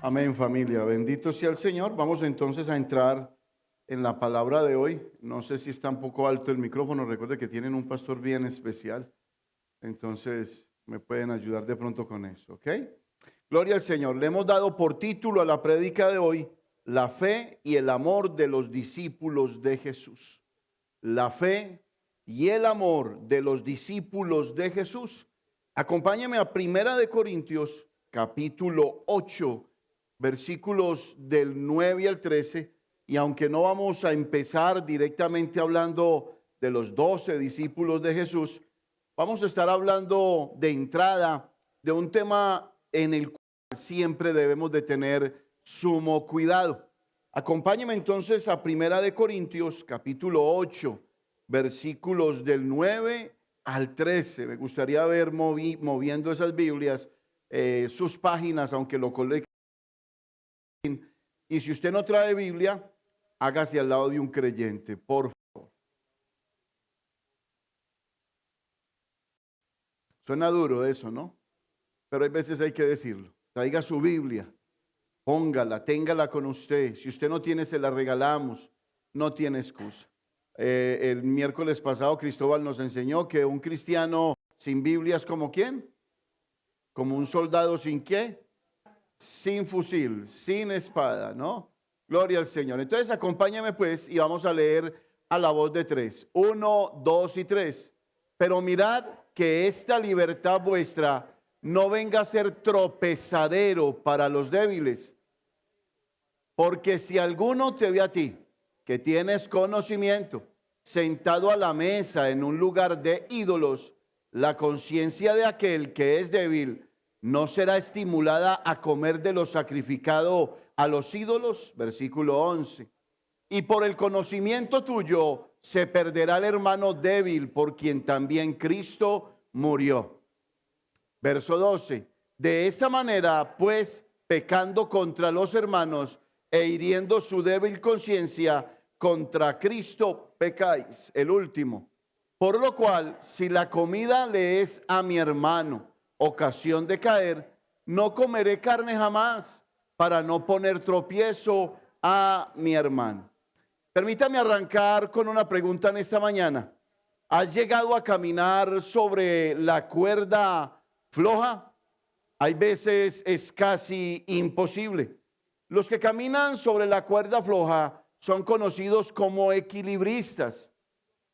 Amén, familia. Bendito sea el Señor. Vamos entonces a entrar en la palabra de hoy. No sé si está un poco alto el micrófono. Recuerde que tienen un pastor bien especial. Entonces, me pueden ayudar de pronto con eso, ¿ok? Gloria al Señor. Le hemos dado por título a la prédica de hoy, la fe y el amor de los discípulos de Jesús. La fe y el amor de los discípulos de Jesús. Acompáñame a Primera de Corintios, capítulo 8, versículos del 9 al 13. Y aunque no vamos a empezar directamente hablando de los 12 discípulos de Jesús, vamos a estar hablando de entrada de un tema en el cual siempre debemos de tener sumo cuidado. Acompáñeme entonces a Primera de Corintios, capítulo 8, versículos del 9 al 13. Me gustaría ver moviendo esas Biblias, sus páginas, aunque lo coloquen. Y si usted no trae Biblia, hágase al lado de un creyente, por favor. Suena duro eso, ¿no? Pero hay veces hay que decirlo. Traiga su Biblia, póngala, téngala con usted. Si usted no tiene, se la regalamos. No tiene excusa. El miércoles pasado Cristóbal nos enseñó que un cristiano sin Biblia es como ¿quién? Como un soldado sin ¿qué? Sin fusil, sin espada, ¿no? Gloria al Señor. Entonces acompáñame pues y vamos a leer a la voz de 3. 1, 2 y 3. Pero mirad que esta libertad vuestra no venga a ser tropezadero para los débiles. Porque si alguno te ve a ti, que tienes conocimiento, sentado a la mesa en un lugar de ídolos, la conciencia de aquel que es débil no será estimulada a comer de lo sacrificado a los ídolos. Versículo 11. Y por el conocimiento tuyo se perderá el hermano débil por quien también Cristo murió. Verso 12. De esta manera, pues, pecando contra los hermanos e hiriendo su débil conciencia, contra Cristo pecáis. El último. Por lo cual, si la comida le es a mi hermano ocasión de caer, no comeré carne jamás para no poner tropiezo a mi hermano. Permítame arrancar con una pregunta en esta mañana. ¿Has llegado a caminar sobre la cuerda floja? Hay veces es casi imposible. Los que caminan sobre la cuerda floja son conocidos como equilibristas.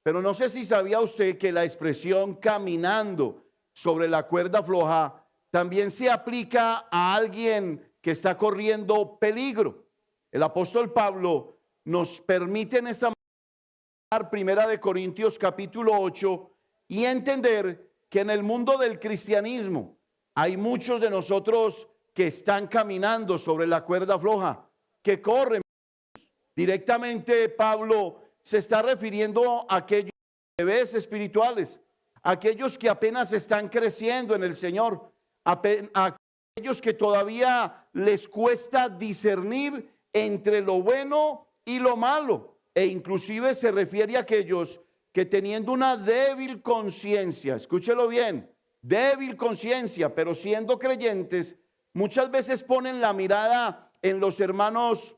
Pero no sé si sabía usted que la expresión caminando sobre la cuerda floja también se aplica a alguien que está corriendo peligro. El apóstol Pablo nos permite en esta manera, Primera de Corintios capítulo 8, y entender que en el mundo del cristianismo hay muchos de nosotros que están caminando sobre la cuerda floja, que corren. Directamente Pablo se está refiriendo a aquellos bebés espirituales, aquellos que apenas están creciendo en el Señor, a aquellos que todavía les cuesta discernir entre lo bueno y lo malo, e inclusive se refiere a aquellos que teniendo una débil conciencia, escúchelo bien, débil conciencia, pero siendo creyentes, muchas veces ponen la mirada en los hermanos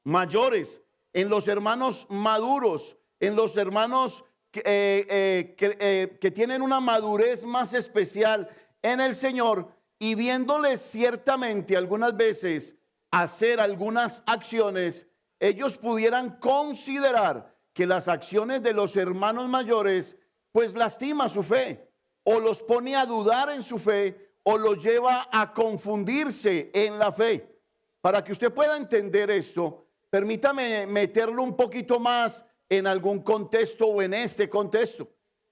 mayores, en los hermanos maduros, en los hermanos que tienen una madurez más especial en el Señor, y viéndoles ciertamente algunas veces hacer algunas acciones, ellos pudieran considerar que las acciones de los hermanos mayores pues lastima su fe, o los pone a dudar en su fe, o los lleva a confundirse en la fe. Para que usted pueda entender esto, permítame meterlo un poquito más en algún contexto o en este contexto.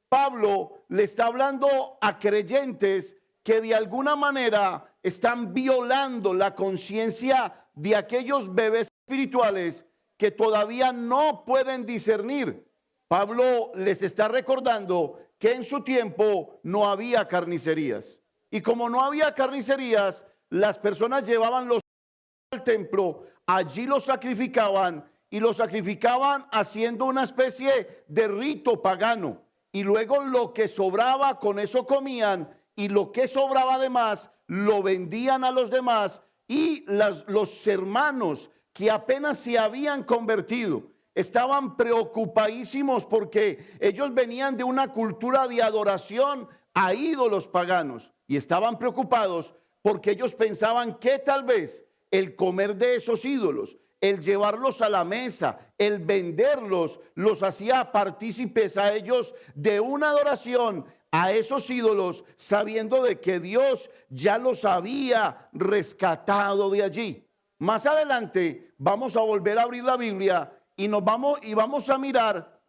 Pablo le está hablando a creyentes que de alguna manera están violando la conciencia de aquellos bebés espirituales que todavía no pueden discernir. Pablo les está recordando que en su tiempo no había carnicerías. Y como no había carnicerías, las personas llevaban los al templo, allí los sacrificaban, y los sacrificaban haciendo una especie de rito pagano, y luego lo que sobraba con eso comían, y lo que sobraba además lo vendían a los demás, y los hermanos que apenas se habían convertido estaban preocupadísimos porque ellos venían de una cultura de adoración a ídolos paganos y estaban preocupados porque ellos pensaban que tal vez el comer de esos ídolos, el llevarlos a la mesa, el venderlos, los hacía partícipes a ellos de una adoración a esos ídolos, sabiendo de que Dios ya los había rescatado de allí. Más adelante vamos a volver a abrir la Biblia y vamos a mirar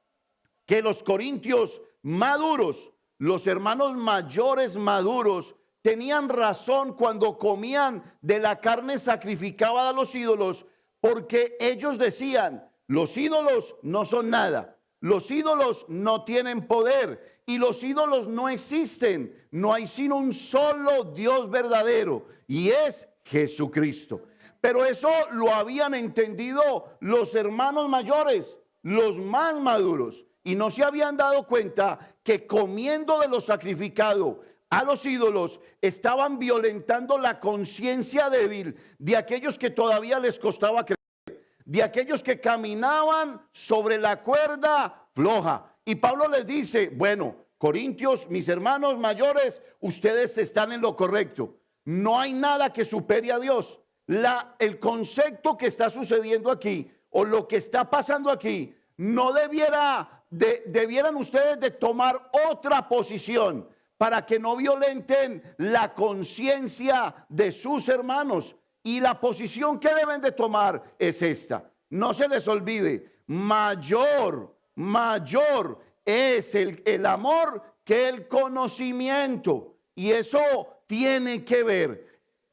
que los corintios maduros, los hermanos mayores maduros, tenían razón cuando comían de la carne sacrificada a los ídolos, porque ellos decían, los ídolos no son nada, los ídolos no tienen poder y los ídolos no existen. No hay sino un solo Dios verdadero y es Jesucristo. Pero eso lo habían entendido los hermanos mayores, los más maduros, y no se habían dado cuenta que comiendo de lo sacrificado a los ídolos estaban violentando la conciencia débil de aquellos que todavía les costaba creer, de aquellos que caminaban sobre la cuerda floja. Y Pablo les dice, bueno, Corintios, mis hermanos mayores, ustedes están en lo correcto. No hay nada que supere a Dios. El concepto que está sucediendo aquí o lo que está pasando aquí no debieran ustedes de tomar otra posición para que no violenten la conciencia de sus hermanos. Y la posición que deben de tomar es esta. No se les olvide, mayor es el amor que el conocimiento. Y eso tiene que ver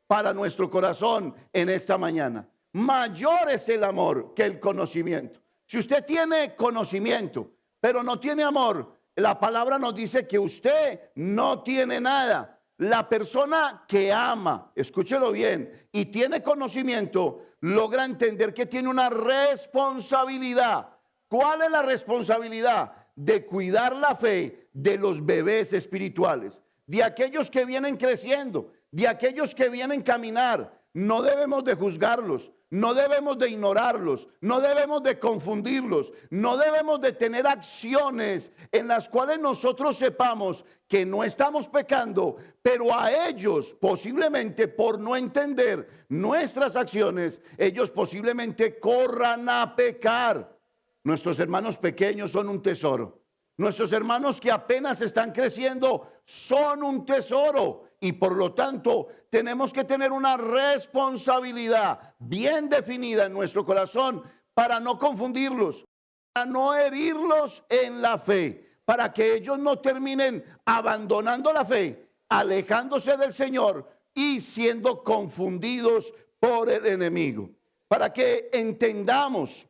para nuestro corazón en esta mañana. Mayor es el amor que el conocimiento. Si usted tiene conocimiento, pero no tiene amor, la palabra nos dice que usted no tiene nada. La persona que ama, escúchelo bien, y tiene conocimiento, logra entender que tiene una responsabilidad. ¿Cuál es la responsabilidad? De cuidar la fe de los bebés espirituales, de aquellos que vienen creciendo, de aquellos que vienen a caminar. No debemos de juzgarlos, no debemos de ignorarlos, no debemos de confundirlos, no debemos de tener acciones en las cuales nosotros sepamos que no estamos pecando, pero a ellos posiblemente por no entender nuestras acciones, ellos posiblemente corran a pecar. Nuestros hermanos pequeños son un tesoro. Nuestros hermanos que apenas están creciendo son un tesoro. Y por lo tanto tenemos que tener una responsabilidad bien definida en nuestro corazón para no confundirlos, para no herirlos en la fe, para que ellos no terminen abandonando la fe, alejándose del Señor y siendo confundidos por el enemigo. Para que entendamos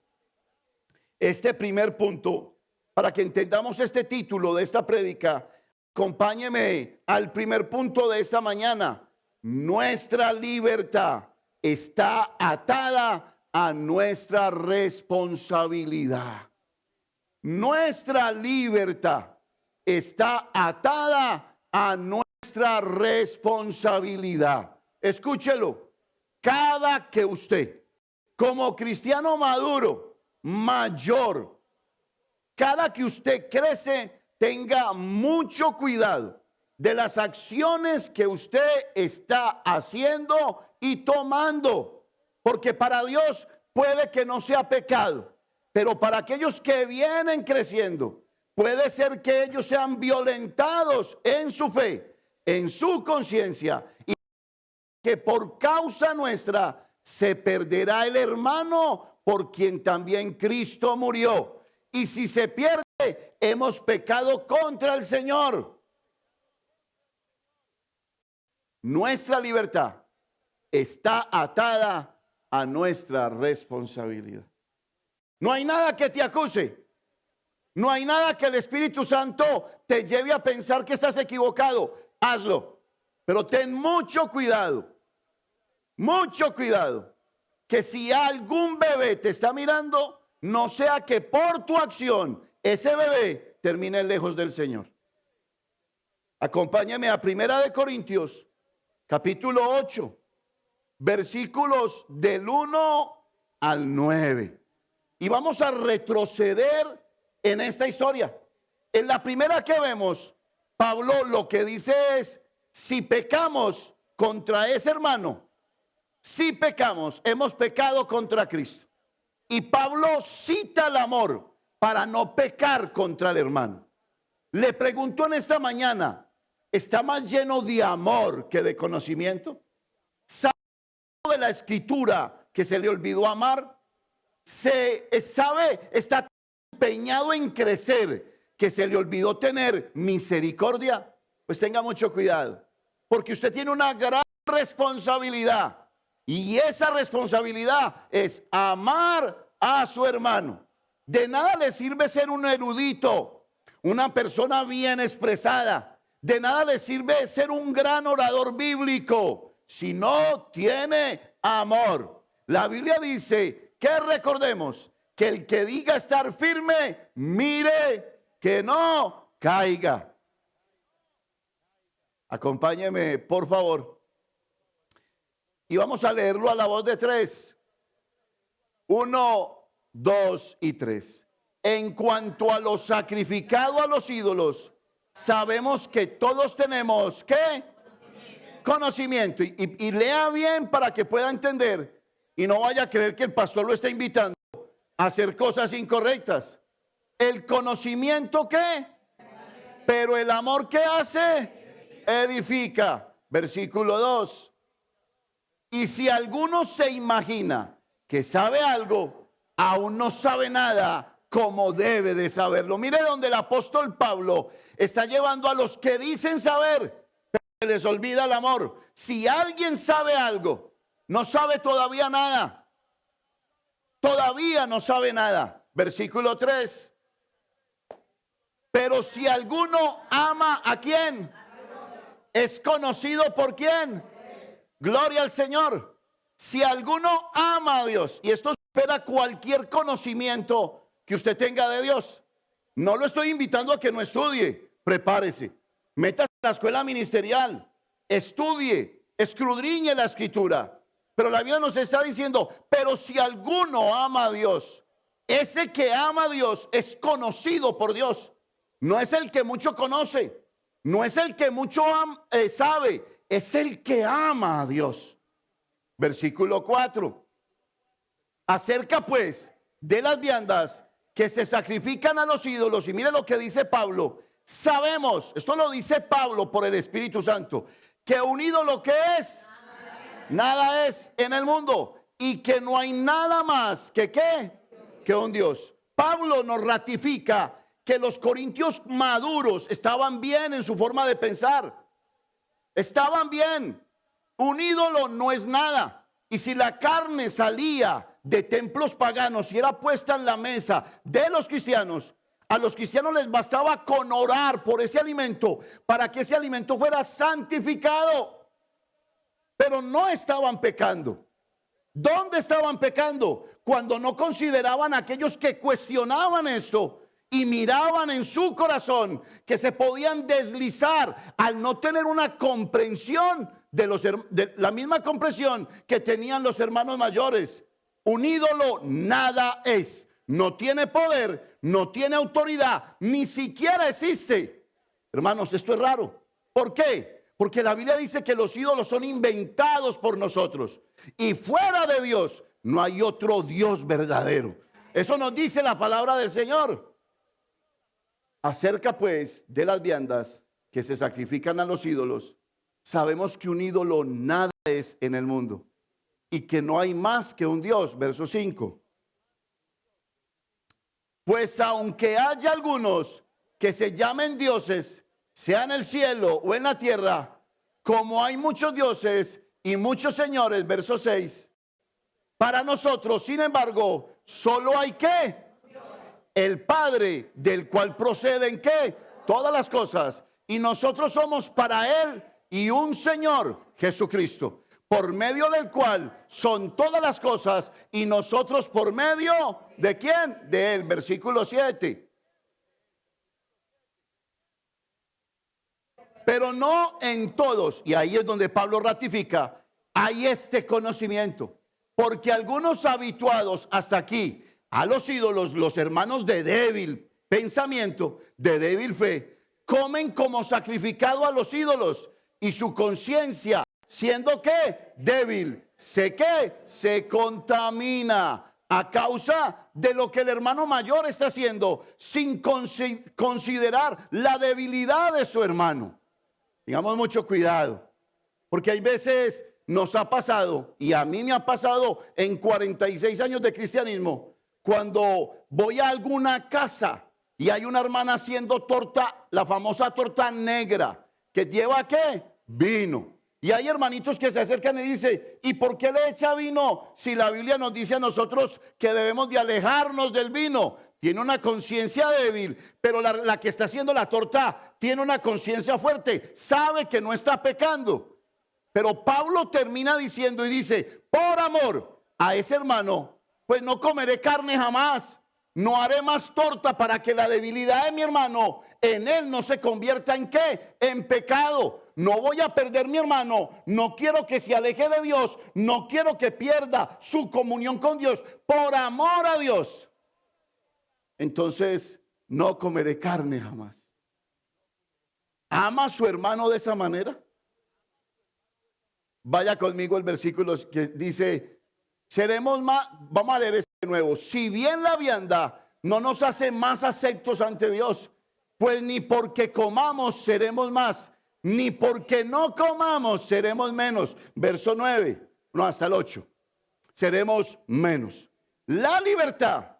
este primer punto, para que entendamos este título de esta prédica, acompáñeme al primer punto de esta mañana. Nuestra libertad está atada a nuestra responsabilidad. Nuestra libertad está atada a nuestra responsabilidad. Escúchelo. Cada que usted, como cristiano maduro, mayor, cada que usted crece, tenga mucho cuidado de las acciones que usted está haciendo y tomando, porque para Dios puede que no sea pecado, pero para aquellos que vienen creciendo, puede ser que ellos sean violentados en su fe, en su conciencia, y que por causa nuestra se perderá el hermano por quien también Cristo murió. Y si se pierde, hemos pecado contra el Señor. Nuestra libertad está atada a nuestra responsabilidad. No hay nada que te acuse. No hay nada que el Espíritu Santo te lleve a pensar que estás equivocado. Hazlo. Pero ten mucho cuidado. Mucho cuidado. Que si algún bebé te está mirando, no sea que por tu acción ese bebé termine lejos del Señor. Acompáñame a 1 Corintios, capítulo 8, versículos del 1 al 9. Y vamos a retroceder en esta historia. En la primera que vemos, Pablo lo que dice es, si pecamos contra ese hermano, si pecamos, hemos pecado contra Cristo. Y Pablo cita el amor para no pecar contra el hermano. Le preguntó en esta mañana, ¿está más lleno de amor que de conocimiento? ¿Sabe de la escritura que se le olvidó amar? Está empeñado en crecer que se le olvidó tener misericordia. Pues tenga mucho cuidado, porque usted tiene una gran responsabilidad, y esa responsabilidad es amar a su hermano. De nada le sirve ser un erudito, una persona bien expresada. De nada le sirve ser un gran orador bíblico si no tiene amor. La Biblia dice que recordemos que el que diga estar firme, mire que no caiga. Acompáñeme, por favor. Y vamos a leerlo a la voz de 3. 1, 2 y 3. En cuanto a lo sacrificado a los ídolos, sabemos que todos tenemos, ¿qué? Conocimiento. Y lea bien para que pueda entender y no vaya a creer que el pastor lo está invitando a hacer cosas incorrectas. El conocimiento, ¿qué? Pero el amor, ¿qué hace? Edifica. Versículo 2. Y si alguno se imagina que sabe algo, aún no sabe nada como debe de saberlo. Mire donde el apóstol Pablo está llevando a los que dicen saber, pero se les olvida el amor. Si alguien sabe algo, no sabe todavía nada. Todavía no sabe nada. Versículo 3. Pero si alguno ama, ¿a quién? ¿Es conocido por quién? Gloria al Señor. Si alguno ama a Dios, y esto supera cualquier conocimiento que usted tenga de Dios. No lo estoy invitando a que no estudie. Prepárese. Métase a la escuela ministerial. Estudie. Escudriñe la escritura. Pero la Biblia nos está diciendo, pero si alguno ama a Dios, ese que ama a Dios es conocido por Dios. No es el que mucho conoce. No es el que mucho sabe. Es el que ama a Dios. Versículo 4. Acerca pues de las viandas que se sacrifican a los ídolos. Y mire lo que dice Pablo. Sabemos, esto lo dice Pablo por el Espíritu Santo, que un ídolo, ¿qué es? Nada es en el mundo. Y que no hay nada más que ¿qué? Que un Dios. Pablo nos ratifica que los corintios maduros estaban bien en su forma de pensar. Estaban bien. Un ídolo no es nada. Y si la carne salía de templos paganos y era puesta en la mesa de los cristianos, a los cristianos les bastaba con orar por ese alimento para que ese alimento fuera santificado. Pero no estaban pecando. ¿Dónde estaban pecando? Cuando no consideraban a aquellos que cuestionaban esto y miraban en su corazón que se podían deslizar al no tener una comprensión de la misma comprensión que tenían los hermanos mayores. Un ídolo nada es, no tiene poder, no tiene autoridad, ni siquiera existe. Hermanos, esto es raro. ¿Por qué? Porque la Biblia dice que los ídolos son inventados por nosotros y fuera de Dios no hay otro Dios verdadero. Eso nos dice la palabra del Señor. Acerca pues de las viandas que se sacrifican a los ídolos, sabemos que un ídolo nada es en el mundo y que no hay más que un Dios. Verso 5. Pues aunque haya algunos que se llamen dioses, sea en el cielo o en la tierra, como hay muchos dioses y muchos señores, verso 6, para nosotros, sin embargo, solo hay ¿qué? El Padre, del cual proceden ¿qué? Todas las cosas. Y nosotros somos para Él y un Señor, Jesucristo, por medio del cual son todas las cosas y nosotros por medio ¿de quién? De Él. Versículo 7. Pero no en todos, y ahí es donde Pablo ratifica hay este conocimiento. Porque algunos habituados hasta aquí a los ídolos, los hermanos de débil pensamiento, de débil fe, comen como sacrificado a los ídolos y su conciencia, siendo que débil, se contamina a causa de lo que el hermano mayor está haciendo, sin considerar la debilidad de su hermano. Tengamos mucho cuidado, porque hay veces nos ha pasado, y a mí me ha pasado en 46 años de cristianismo, cuando voy a alguna casa y hay una hermana haciendo torta, la famosa torta negra, que lleva ¿qué? Vino. Y hay hermanitos que se acercan y dicen, ¿y por qué le echa vino si la Biblia nos dice a nosotros que debemos de alejarnos del vino? Tiene una conciencia débil, pero la que está haciendo la torta tiene una conciencia fuerte, sabe que no está pecando. Pero Pablo termina diciendo y dice, por amor a ese hermano, pues no comeré carne jamás, no haré más torta para que la debilidad de mi hermano en él no se convierta en ¿qué? En pecado. No voy a perder mi hermano, no quiero que se aleje de Dios, no quiero que pierda su comunión con Dios, por amor a Dios. Entonces, no comeré carne jamás. ¿Ama a su hermano de esa manera? Vaya conmigo el versículo que dice, seremos más, vamos a leer este de nuevo. Si bien la vianda no nos hace más aceptos ante Dios, pues ni porque comamos seremos más, ni porque no comamos seremos menos. Verso 9, no, hasta el 8. Seremos menos. La libertad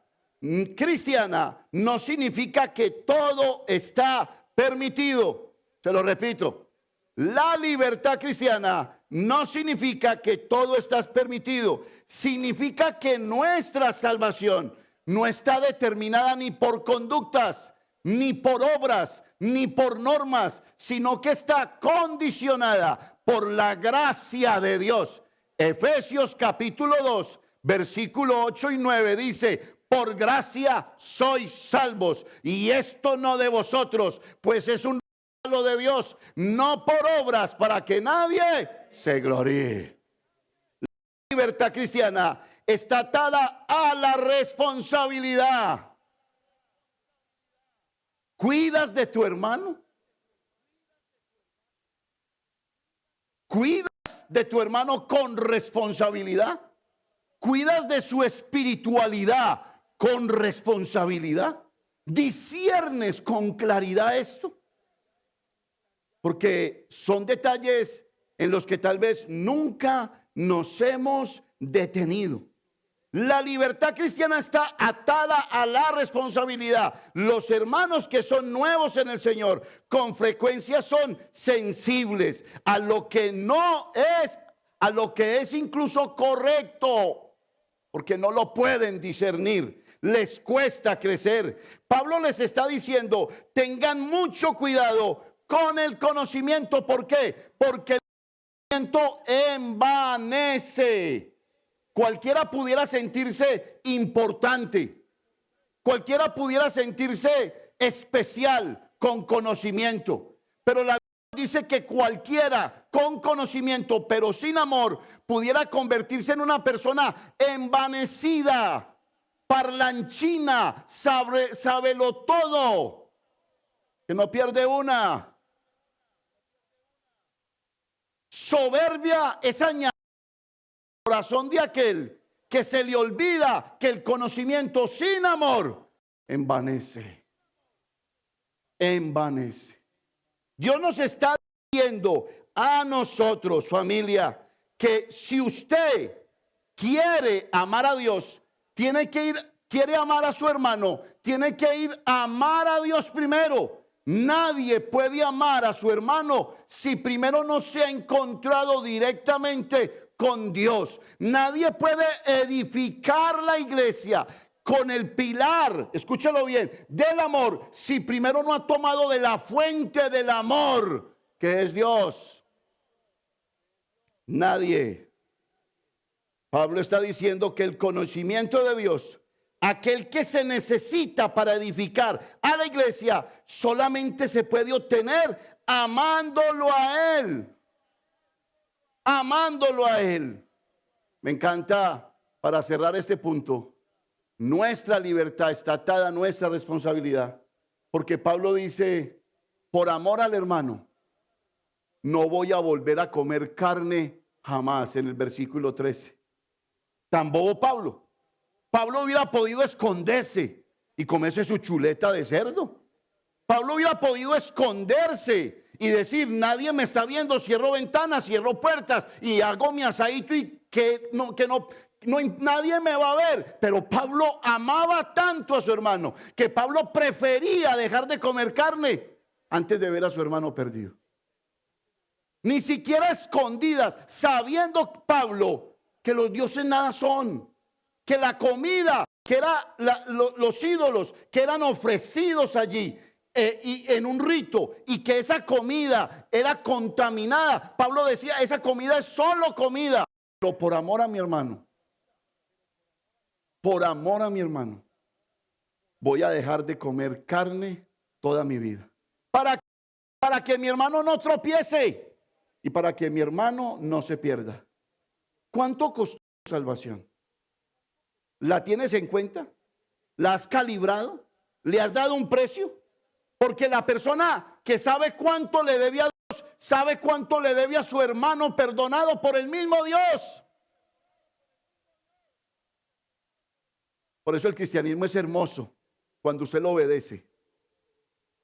cristiana no significa que todo está permitido. Se lo repito. La libertad cristiana no significa que todo está permitido. Significa que nuestra salvación no está determinada ni por conductas, ni por obras, ni por normas, sino que está condicionada por la gracia de Dios. Efesios capítulo 2, versículo 8 y 9 dice, por gracia sois salvos, y esto no de vosotros, pues es un regalo de Dios, no por obras, para que nadie se gloríe. La libertad cristiana está atada a la responsabilidad. ¿Cuidas de tu hermano? ¿Cuidas de tu hermano con responsabilidad? ¿Cuidas de su espiritualidad con responsabilidad? ¿Disciernes con claridad esto? Porque son detalles en los que tal vez nunca nos hemos detenido. La libertad cristiana está atada a la responsabilidad. Los hermanos que son nuevos en el Señor con frecuencia son sensibles a lo que no es, a lo que es incluso correcto, porque no lo pueden discernir. Les cuesta crecer. Pablo les está diciendo, tengan mucho cuidado con el conocimiento. ¿Por qué? Porque el conocimiento envanece. Cualquiera pudiera sentirse importante. Cualquiera pudiera sentirse especial con conocimiento. Pero la Biblia dice que cualquiera con conocimiento, pero sin amor, pudiera convertirse en una persona envanecida, parlanchina, sábelo todo, que no pierde una. Soberbia es añadida al corazón de aquel que se le olvida que el conocimiento sin amor envanece. Envanece. Dios nos está diciendo a nosotros, familia, que si usted quiere amar a Dios, quiere amar a su hermano, tiene que ir a amar a Dios primero. Nadie puede amar a su hermano si primero no se ha encontrado directamente con Dios. Nadie puede edificar la iglesia con el pilar, escúchalo bien, del amor, si primero no ha tomado de la fuente del amor, que es Dios. Nadie. Pablo está diciendo que el conocimiento de Dios, aquel que se necesita para edificar a la iglesia, solamente se puede obtener amándolo a Él. amándolo a Él. Me encanta, para cerrar este punto, nuestra libertad está atada a nuestra responsabilidad. Porque Pablo dice, por amor al hermano, no voy a volver a comer carne jamás, en el versículo 13. Tan bobo Pablo. Pablo hubiera podido esconderse y comerse su chuleta de cerdo. Pablo hubiera podido esconderse y decir, nadie me está viendo, cierro ventanas, cierro puertas y hago mi asadito y nadie me va a ver. Pero Pablo amaba tanto a su hermano que Pablo prefería dejar de comer carne antes de ver a su hermano perdido. Ni siquiera escondidas, sabiendo Pablo que los dioses nada son, que la comida, que era los ídolos que eran ofrecidos allí y en un rito, y que esa comida era contaminada. Pablo decía, esa comida es solo comida, pero por amor a mi hermano, por amor a mi hermano, voy a dejar de comer carne toda mi vida. Para que mi hermano no tropiece y para que mi hermano no se pierda. ¿Cuánto costó tu salvación? ¿La tienes en cuenta? ¿La has calibrado? ¿Le has dado un precio? Porque la persona que sabe cuánto le debe a Dios, sabe cuánto le debe a su hermano perdonado por el mismo Dios. Por eso el cristianismo es hermoso cuando usted lo obedece.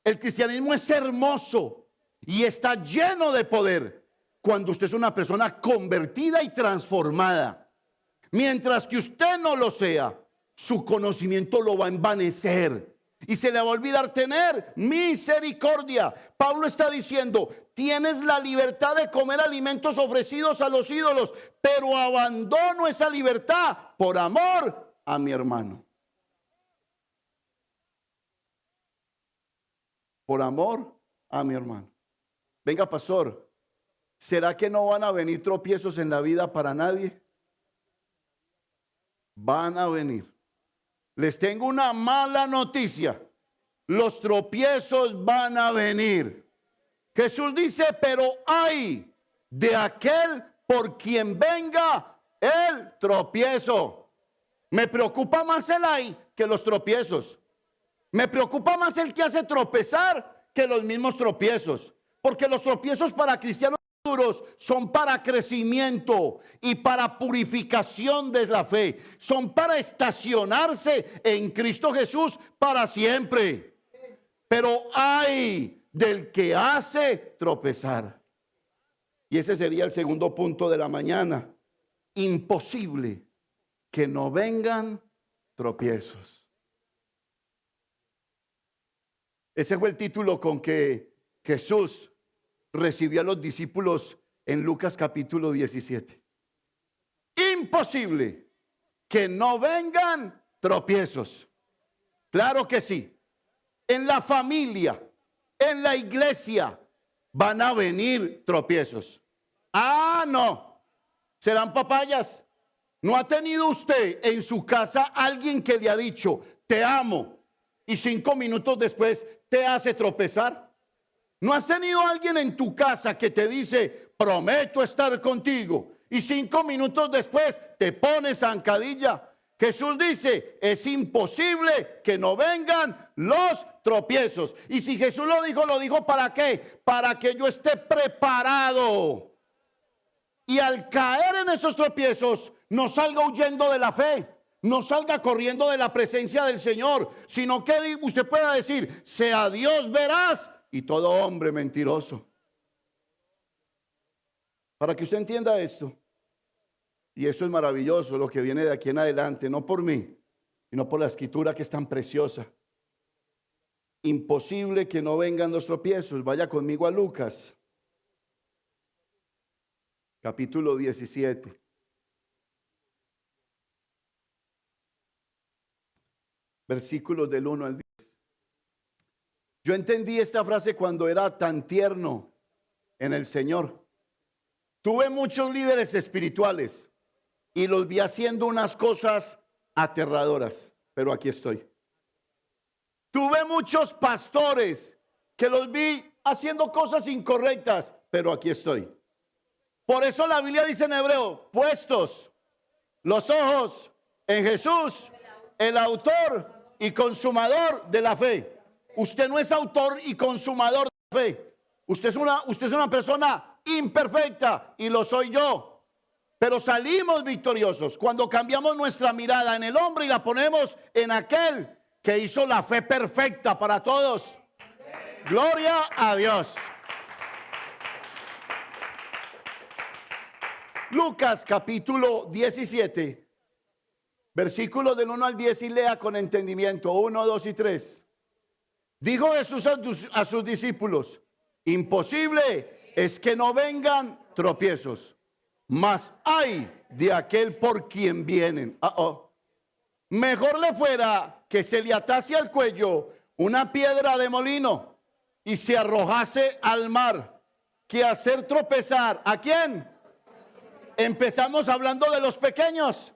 El cristianismo es hermoso y está lleno de poder cuando usted es una persona convertida y transformada. Mientras que usted no lo sea, su conocimiento lo va a envanecer y se le va a olvidar tener misericordia. Pablo está diciendo, tienes la libertad de comer alimentos ofrecidos a los ídolos, pero abandono esa libertad por amor a mi hermano. Por amor a mi hermano. Venga, pastor, ¿será que no van a venir tropiezos en la vida para nadie? Van a venir. Les tengo una mala noticia. Los tropiezos van a venir. Jesús dice, pero ay de aquel por quien venga el tropiezo. Me preocupa más el ay que los tropiezos. Me preocupa más el que hace tropezar que los mismos tropiezos. Porque los tropiezos para cristianos duros son para crecimiento y para purificación de la fe. Son para estacionarse en Cristo Jesús para siempre. Pero ay del que hace tropezar. Y ese sería el segundo punto de la mañana. Imposible que no vengan tropiezos. Ese fue el título con que Jesús recibió a los discípulos en Lucas capítulo 17. Imposible que no vengan tropiezos. Claro que sí. En la familia, en la iglesia, van a venir tropiezos. Ah, no. Serán papayas. ¿No ha tenido usted en su casa alguien que le ha dicho, te amo, y 5 minutos después te hace tropezar? ¿No has tenido alguien en tu casa que te dice, prometo estar contigo, y 5 minutos después te pone zancadilla? Jesús dice, es imposible que no vengan los tropiezos. Y si Jesús lo dijo ¿para qué? Para que yo esté preparado. Y al caer en esos tropiezos, no salga huyendo de la fe. No salga corriendo de la presencia del Señor, sino que usted pueda decir, sea Dios veraz y todo hombre mentiroso. Para que usted entienda esto, y esto es maravilloso, lo que viene de aquí en adelante, no por mí, sino por la escritura que es tan preciosa. Imposible que no vengan los tropiezos. Vaya conmigo a Lucas, capítulo 17. Versículos del 1 al 10. Yo entendí esta frase cuando era tan tierno en el Señor. Tuve muchos líderes espirituales y los vi haciendo unas cosas aterradoras, pero aquí estoy. Tuve muchos pastores que los vi haciendo cosas incorrectas, pero aquí estoy. Por eso la Biblia dice en hebreo, puestos los ojos en Jesús, el autor y consumador de la fe. Usted no es autor y consumador de la fe. Usted es una persona imperfecta y lo soy yo. Pero salimos victoriosos cuando cambiamos nuestra mirada en el hombre y la ponemos en aquel que hizo la fe perfecta para todos. Gloria a Dios. Lucas capítulo 17, versículos del 1 al 10 y lea con entendimiento. 1, 2 y 3. Dijo Jesús a sus discípulos: imposible es que no vengan tropiezos, mas hay de aquel por quien vienen. Mejor le fuera que se le atase al cuello una piedra de molino y se arrojase al mar, que hacer tropezar. ¿A quién? Empezamos hablando de los pequeños,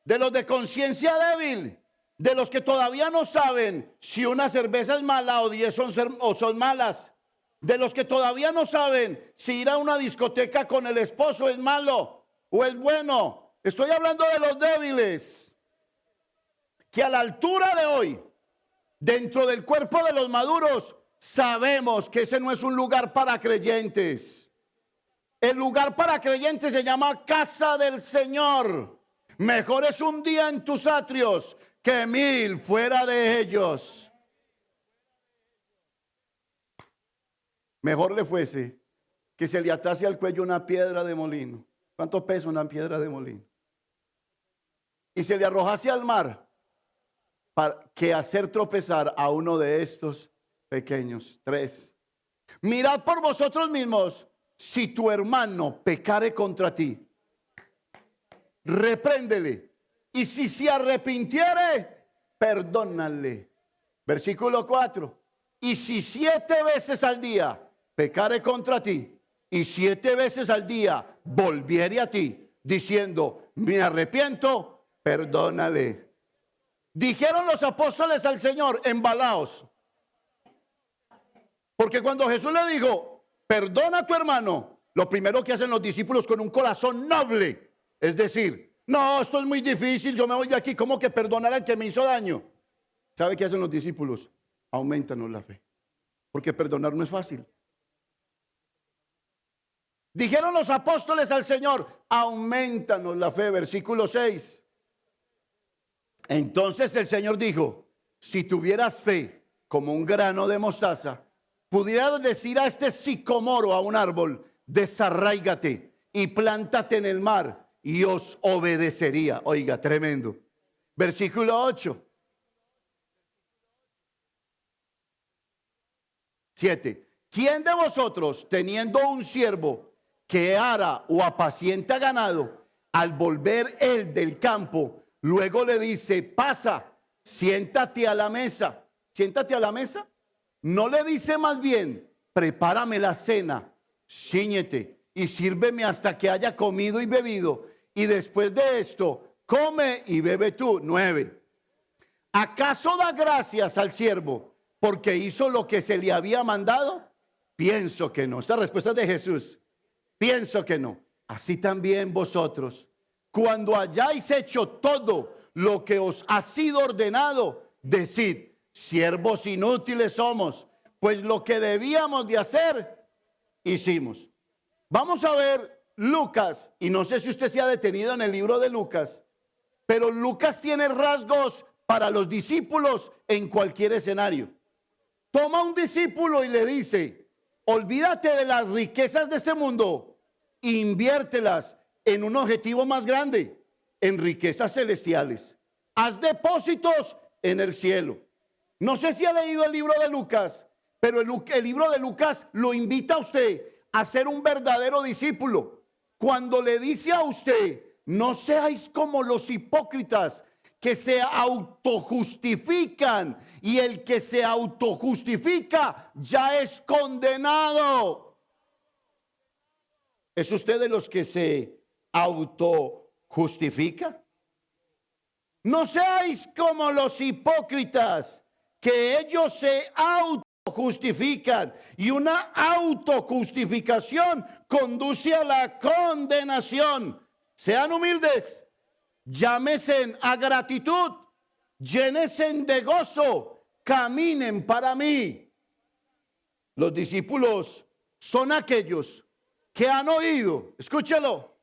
de los de conciencia débil, de los que todavía no saben si una cerveza es mala o 10 son malas, de los que todavía no saben si ir a una discoteca con el esposo es malo o es bueno. Estoy hablando de los débiles, que a la altura de hoy, dentro del cuerpo de los maduros, sabemos que ese no es un lugar para creyentes. El lugar para creyentes se llama casa del Señor. Mejor es un día en tus atrios que 1000 fuera de ellos. Mejor le fuese que se le atase al cuello una piedra de molino. ¿Cuánto pesa una piedra de molino? Y se le arrojase al mar, para que hacer tropezar a uno de estos pequeños. 3. Mirad por vosotros mismos. Si tu hermano pecare contra ti, repréndele, y si se arrepintiere, perdónale. Versículo 4. Y si 7 veces al día pecare contra ti, y 7 veces al día volviere a ti, diciendo, me arrepiento, perdónale. Dijeron los apóstoles al Señor, embalaos. Porque cuando Jesús le dijo, perdona a tu hermano, lo primero que hacen los discípulos con un corazón noble es decir, no, esto es muy difícil, yo me voy de aquí, ¿cómo que perdonar al que me hizo daño? ¿Sabe qué hacen los discípulos? Aumentanos la fe, porque perdonar no es fácil. Dijeron los apóstoles al Señor, aumentanos la fe. Versículo 6. Entonces el Señor dijo, si tuvieras fe como un grano de mostaza, pudieras decir a este sicomoro, a un árbol, desarráigate y plántate en el mar, y os obedecería. Oiga, tremendo. Versículo 8. 7. ¿Quién de vosotros, teniendo un siervo que ara o apacienta ganado, al volver él del campo, luego le dice, pasa, siéntate a la mesa? Siéntate a la mesa. No le dice más bien, prepárame la cena, cíñete y sírveme hasta que haya comido y bebido, y después de esto, come y bebe tú. 9. ¿Acaso da gracias al siervo porque hizo lo que se le había mandado? Pienso que no. Esta respuesta es de Jesús. Pienso que no. Así también vosotros, cuando hayáis hecho todo lo que os ha sido ordenado, decid, siervos inútiles somos, pues lo que debíamos de hacer, hicimos. Vamos a ver Lucas, y no sé si usted se ha detenido en el libro de Lucas, pero Lucas tiene rasgos para los discípulos en cualquier escenario. Toma un discípulo y le dice, olvídate de las riquezas de este mundo, inviértelas en un objetivo más grande, en riquezas celestiales. Haz depósitos en el cielo. No sé si ha leído el libro de Lucas, pero el libro de Lucas lo invita a usted a ser un verdadero discípulo. Cuando le dice a usted, no seáis como los hipócritas que se autojustifican, y el que se autojustifica ya es condenado. ¿Es usted de los que se autojustifica? No seáis como los hipócritas, que ellos se justifican, y una autojustificación conduce a la condenación. Sean humildes, llámesen a gratitud, llénense de gozo, caminen para mí. Los discípulos son aquellos que han oído, escúchalo,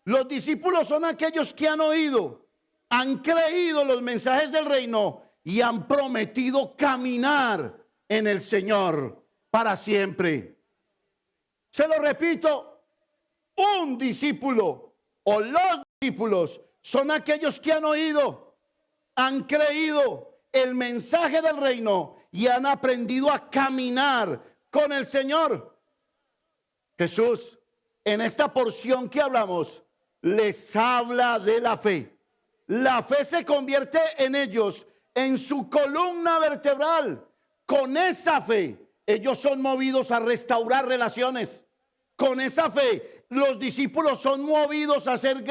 los discípulos son aquellos que han oído, han creído los mensajes del reino y han prometido caminar en el Señor para siempre. Se lo repito, un discípulo o los discípulos son aquellos que han oído, han creído el mensaje del reino y han aprendido a caminar con el Señor. Jesús, en esta porción que hablamos, les habla de la fe. La fe se convierte en ellos, en su columna vertebral. Con esa fe, ellos son movidos a restaurar relaciones. Con esa fe, los discípulos son movidos a ser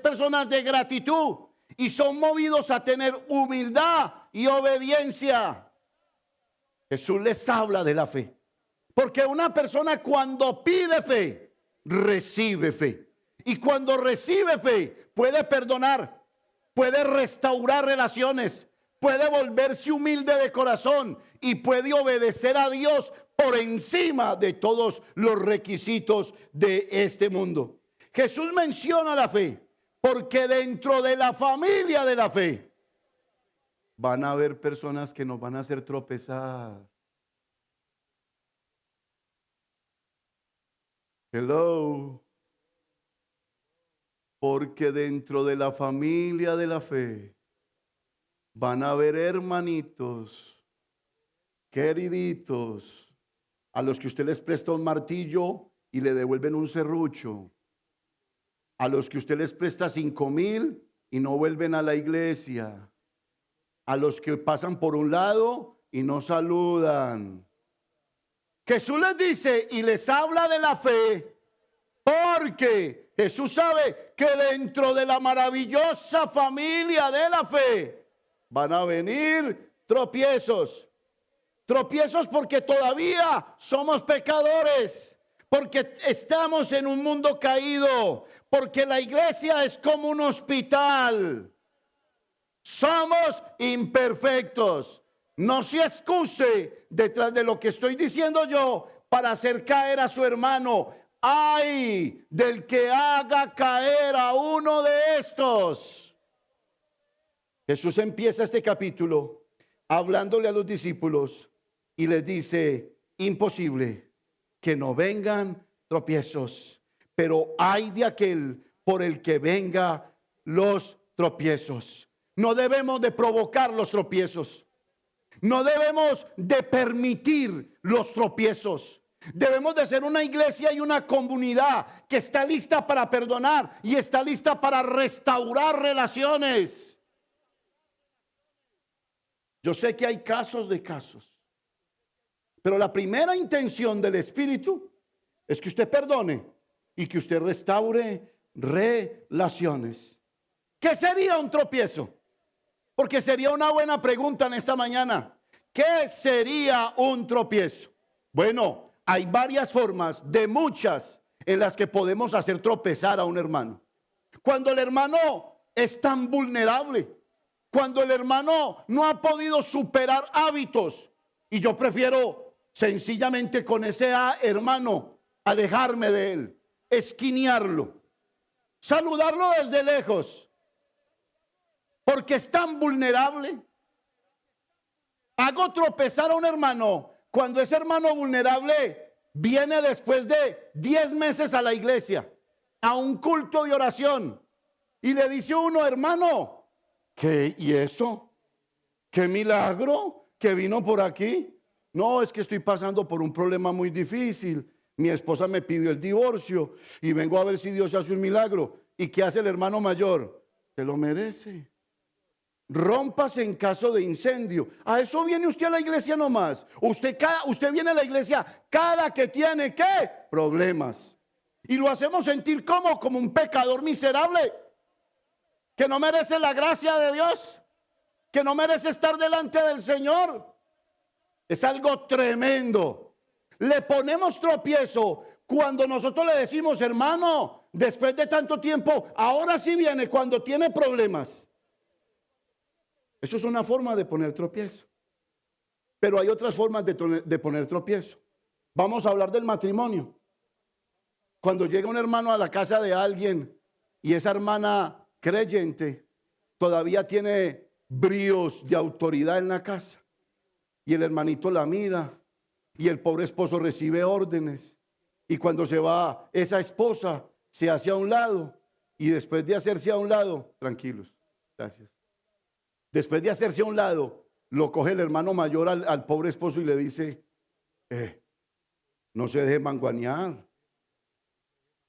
personas de gratitud y son movidos a tener humildad y obediencia. Jesús les habla de la fe, porque una persona cuando pide fe, recibe fe. Y cuando recibe fe, puede perdonar, puede restaurar relaciones, puede volverse humilde de corazón y puede obedecer a Dios por encima de todos los requisitos de este mundo. Jesús menciona la fe porque dentro de la familia de la fe van a haber personas que nos van a hacer tropezar. Hello. Porque dentro de la familia de la fe van a haber hermanitos, queriditos, a los que usted les presta un martillo y le devuelven un serrucho. A los que usted les presta 5,000 y no vuelven a la iglesia. A los que pasan por un lado y no saludan. Jesús les dice y les habla de la fe porque Jesús sabe que dentro de la maravillosa familia de la fe van a venir tropiezos. Tropiezos porque todavía somos pecadores, porque estamos en un mundo caído, porque la iglesia es como un hospital. Somos imperfectos. No se excuse detrás de lo que estoy diciendo yo para hacer caer a su hermano. ¡Ay del que haga caer a uno de estos! Jesús empieza este capítulo hablándole a los discípulos y les dice, imposible que no vengan tropiezos, pero hay de aquel por el que venga los tropiezos. No debemos de provocar los tropiezos. No debemos de permitir los tropiezos. Debemos de ser una iglesia y una comunidad que está lista para perdonar y está lista para restaurar relaciones. Yo sé que hay casos de casos, pero la primera intención del Espíritu es que usted perdone y que usted restaure relaciones. ¿Qué sería un tropiezo? Porque sería una buena pregunta en esta mañana. ¿Qué sería un tropiezo? Bueno, hay varias formas, de muchas, en las que podemos hacer tropezar a un hermano. Cuando el hermano es tan vulnerable, cuando el hermano no ha podido superar hábitos, y yo prefiero sencillamente con ese hermano alejarme de él, esquinearlo, saludarlo desde lejos, porque es tan vulnerable. Hago tropezar a un hermano cuando ese hermano vulnerable viene después de 10 meses a la iglesia, a un culto de oración, y le dice uno, hermano, ¿qué? ¿Y eso? ¿Qué milagro que vino por aquí? No, es que estoy pasando por un problema muy difícil. Mi esposa me pidió el divorcio y vengo a ver si Dios hace un milagro. ¿Y qué hace el hermano mayor? Se lo merece. Rómpase en caso de incendio. A eso viene usted a la iglesia nomás. Usted viene a la iglesia cada que tiene ¿qué? Problemas. Y lo hacemos sentir como un pecador miserable, que no merece la gracia de Dios, que no merece estar delante del Señor. Es algo tremendo. Le ponemos tropiezo cuando nosotros le decimos, hermano, después de tanto tiempo, ahora sí viene cuando tiene problemas. Eso es una forma de poner tropiezo. Pero hay otras formas de poner tropiezo. Vamos a hablar del matrimonio. Cuando llega un hermano a la casa de alguien y esa hermana creyente todavía tiene bríos de autoridad en la casa, y el hermanito la mira y el pobre esposo recibe órdenes, y cuando se va esa esposa se hace a un lado, y después de hacerse a un lado, tranquilos, gracias, después de hacerse a un lado, lo coge el hermano mayor al pobre esposo y le dice, no se deje manguanear.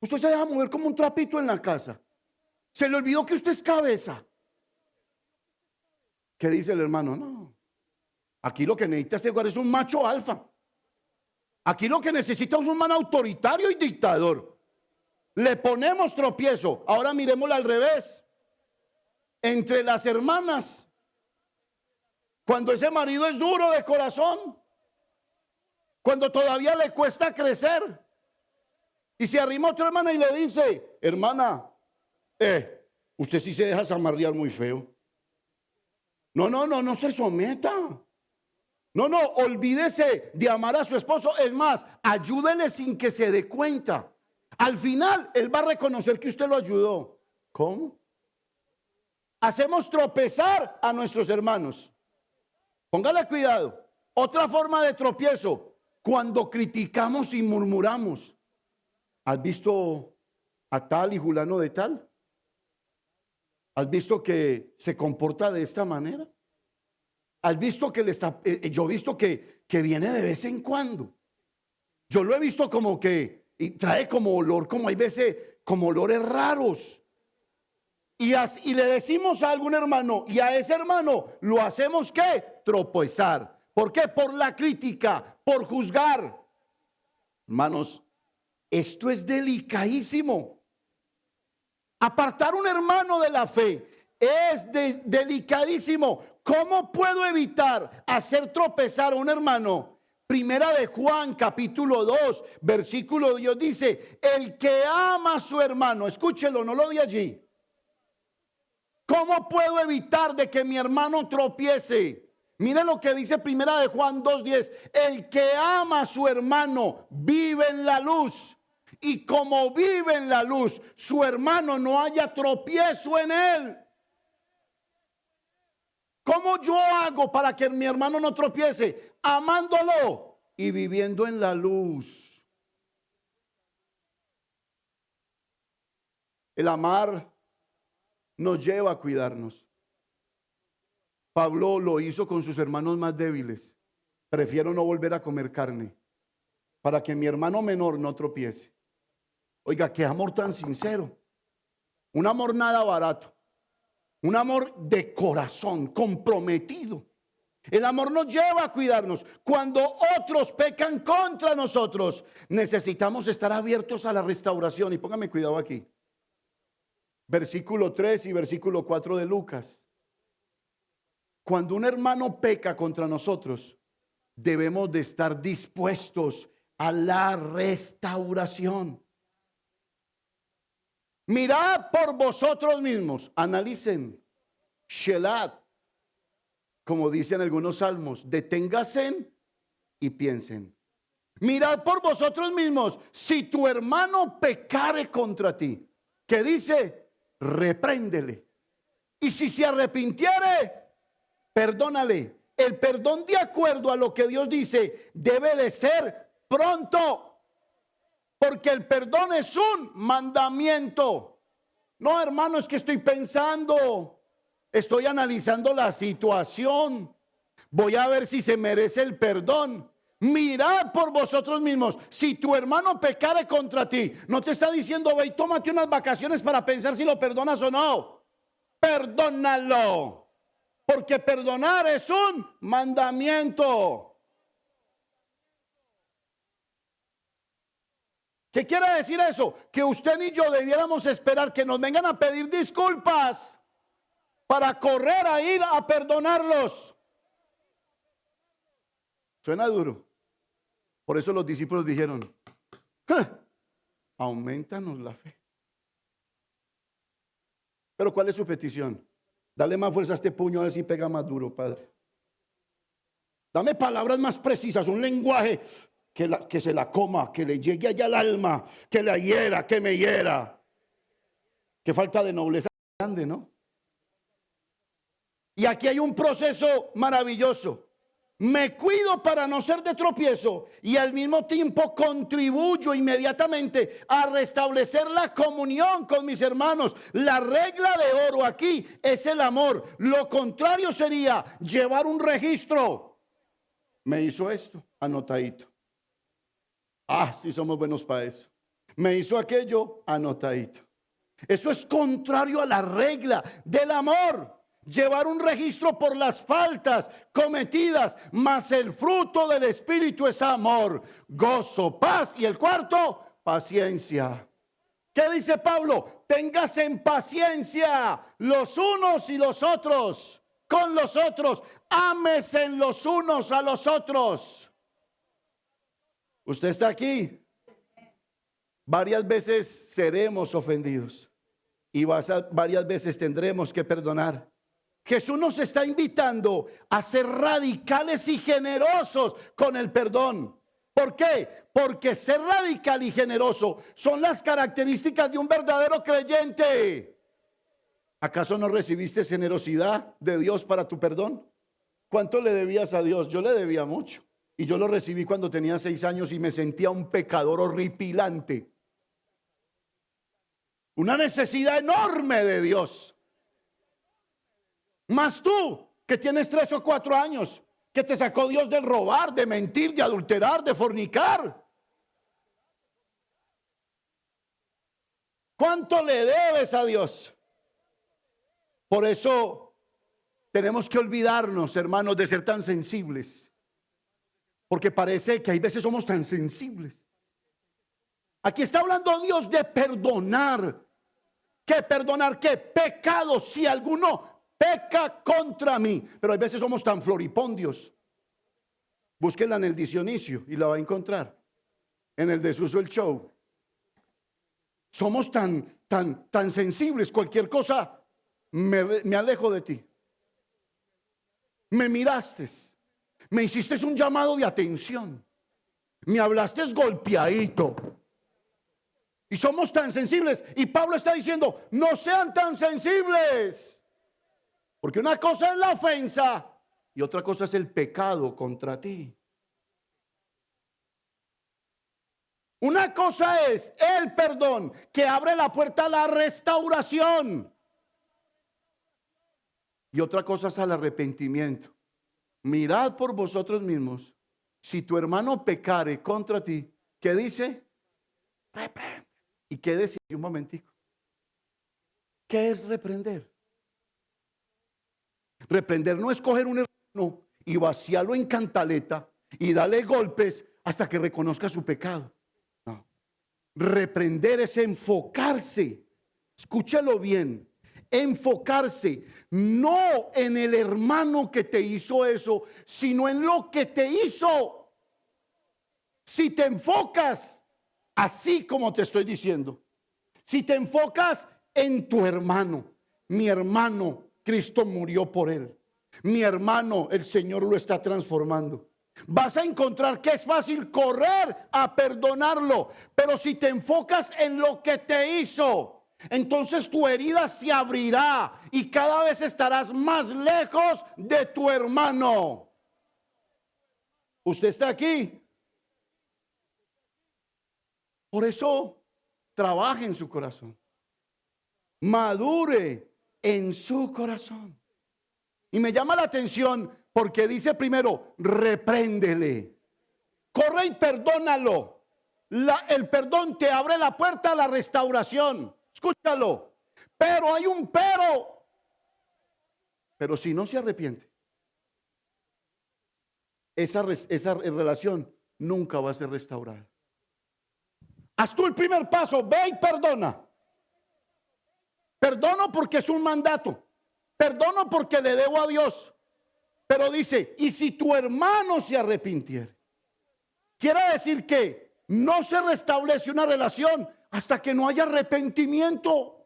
Usted se deja mover como un trapito en la casa. Se le olvidó que usted es cabeza. ¿Qué dice el hermano? No. Aquí lo que necesita este lugar es un macho alfa. Aquí lo que necesita es un man autoritario y dictador. Le ponemos tropiezo. Ahora miremoslo al revés. Entre las hermanas, cuando ese marido es duro de corazón, cuando todavía le cuesta crecer, y se arrima otra hermana y le dice, hermana, usted sí se deja zamarrear muy feo. No se someta. No, olvídese de amar a su esposo. Es más, ayúdele sin que se dé cuenta. Al final, él va a reconocer que usted lo ayudó. ¿Cómo? Hacemos tropezar a nuestros hermanos. Póngale cuidado. Otra forma de tropiezo, cuando criticamos y murmuramos. ¿Has visto a tal y fulano de tal? ¿Has visto que se comporta de esta manera? ¿Has visto que le está, yo he visto que viene de vez en cuando? Yo lo he visto como que y trae como olor, como hay veces, como olores raros. Y le decimos a algún hermano, y a ese hermano lo hacemos ¿qué? Tropezar. ¿Por qué? Por la crítica, por juzgar. Hermanos, esto es delicadísimo. Apartar un hermano de la fe es delicadísimo. ¿Cómo puedo evitar hacer tropezar a un hermano? Primera de Juan, capítulo 2, versículo 10 dice, el que ama a su hermano, escúchelo, no lo de allí. ¿Cómo puedo evitar de que mi hermano tropiece? Miren lo que dice Primera de Juan 2:10. El que ama a su hermano vive en la luz. Y como vive en la luz, su hermano no haya tropiezo en él. ¿Cómo yo hago para que mi hermano no tropiece? Amándolo y viviendo en la luz. El amar nos lleva a cuidarnos. Pablo lo hizo con sus hermanos más débiles. Prefiero no volver a comer carne para que mi hermano menor no tropiece. Oiga, qué amor tan sincero. Un amor nada barato. Un amor de corazón, comprometido. El amor nos lleva a cuidarnos. Cuando otros pecan contra nosotros, necesitamos estar abiertos a la restauración. Y póngame cuidado aquí. Versículo 3 y versículo 4 de Lucas. Cuando un hermano peca contra nosotros, debemos de estar dispuestos a la restauración. Mirad por vosotros mismos, analicen, shelat, como dicen algunos salmos, deténganse y piensen. Mirad por vosotros mismos, si tu hermano pecare contra ti, ¿qué dice? Repréndele. Y si se arrepintiere, perdónale. El perdón, de acuerdo a lo que Dios dice, debe de ser pronto. Porque el perdón es un mandamiento. No, hermano, es que estoy pensando, estoy analizando la situación. Voy a ver si se merece el perdón. Mirad por vosotros mismos. Si tu hermano pecare contra ti, no te está diciendo, ve y tómate unas vacaciones para pensar si lo perdonas o no. Perdónalo. Porque perdonar es un mandamiento. ¿Qué quiere decir eso? Que usted y yo debiéramos esperar que nos vengan a pedir disculpas para correr a ir a perdonarlos. Suena duro. Por eso los discípulos dijeron, ¡ja! Aumentanos la fe. Pero ¿cuál es su petición? Dale más fuerza a este puño, a ver si pega más duro, Padre. Dame palabras más precisas, un lenguaje que se la coma, que le llegue allá al alma, que la hiera, que me hiera. Qué falta de nobleza grande, ¿no? Y aquí hay un proceso maravilloso. Me cuido para no ser de tropiezo y al mismo tiempo contribuyo inmediatamente a restablecer la comunión con mis hermanos. La regla de oro aquí es el amor. Lo contrario sería llevar un registro. Me hizo esto, anotadito. Ah, sí somos buenos para eso. Me hizo aquello, anotadito. Eso es contrario a la regla del amor. Llevar un registro por las faltas cometidas, mas el fruto del Espíritu es amor, gozo, paz y el cuarto, paciencia. ¿Qué dice Pablo? Téngase en paciencia los unos y los otros, con los otros, ámese los unos a los otros. Usted está aquí. Varias veces seremos ofendidos y varias veces tendremos que perdonar. Jesús nos está invitando a ser radicales y generosos con el perdón. ¿Por qué? Porque ser radical y generoso son las características de un verdadero creyente. ¿Acaso no recibiste generosidad de Dios para tu perdón? ¿Cuánto le debías a Dios? Yo le debía mucho. Y yo lo recibí cuando tenía 6 años y me sentía un pecador horripilante. Una necesidad enorme de Dios. Más tú, que tienes 3 o 4 años, que te sacó Dios de robar, de mentir, de adulterar, de fornicar. ¿Cuánto le debes a Dios? Por eso tenemos que olvidarnos, hermanos, de ser tan sensibles. Porque parece que hay veces somos tan sensibles. Aquí está hablando Dios de perdonar. ¿Qué perdonar? ¿Qué? Pecados, si alguno peca contra mí. Pero hay veces somos tan floripondios. Búsquenla en el Diccionario y la va a encontrar. En el Desuso el Show. Somos tan sensibles. Cualquier cosa me alejo de ti. Me miraste. Me hiciste un llamado de atención. Me hablaste golpeadito. Y somos tan sensibles. Y Pablo está diciendo, no sean tan sensibles. Porque una cosa es la ofensa y otra cosa es el pecado contra ti. Una cosa es el perdón que abre la puerta a la restauración. Y otra cosa es al arrepentimiento. Mirad por vosotros mismos. Si tu hermano pecare contra ti, ¿qué dice? Reprende. ¿Y qué decir un momentico? ¿Qué es reprender? Reprender no es coger un hermano y vaciarlo en cantaleta y darle golpes hasta que reconozca su pecado. No. Reprender es enfocarse. Escúchalo bien. Enfocarse no en el hermano que te hizo eso, sino en lo que te hizo. Si te enfocas así como te estoy diciendo, si te enfocas en tu hermano, mi hermano, Cristo murió por él. Mi hermano, el Señor lo está transformando. Vas a encontrar que es fácil correr a perdonarlo, pero si te enfocas en lo que te hizo, entonces tu herida se abrirá y cada vez estarás más lejos de tu hermano. ¿Usted está aquí? Por eso, trabaje en su corazón. Madure en su corazón. Y me llama la atención porque dice primero, repréndele. Corre y perdónalo. El perdón te abre la puerta a la restauración. Escúchalo. Pero hay un pero. Pero si no se arrepiente, esa relación nunca va a ser restaurada. Haz tú el primer paso, ve y perdona. Perdono porque es un mandato. Perdono porque le debo a Dios. Pero dice, y si tu hermano se arrepintiere. Quiere decir que no se restablece una relación hasta que no haya arrepentimiento.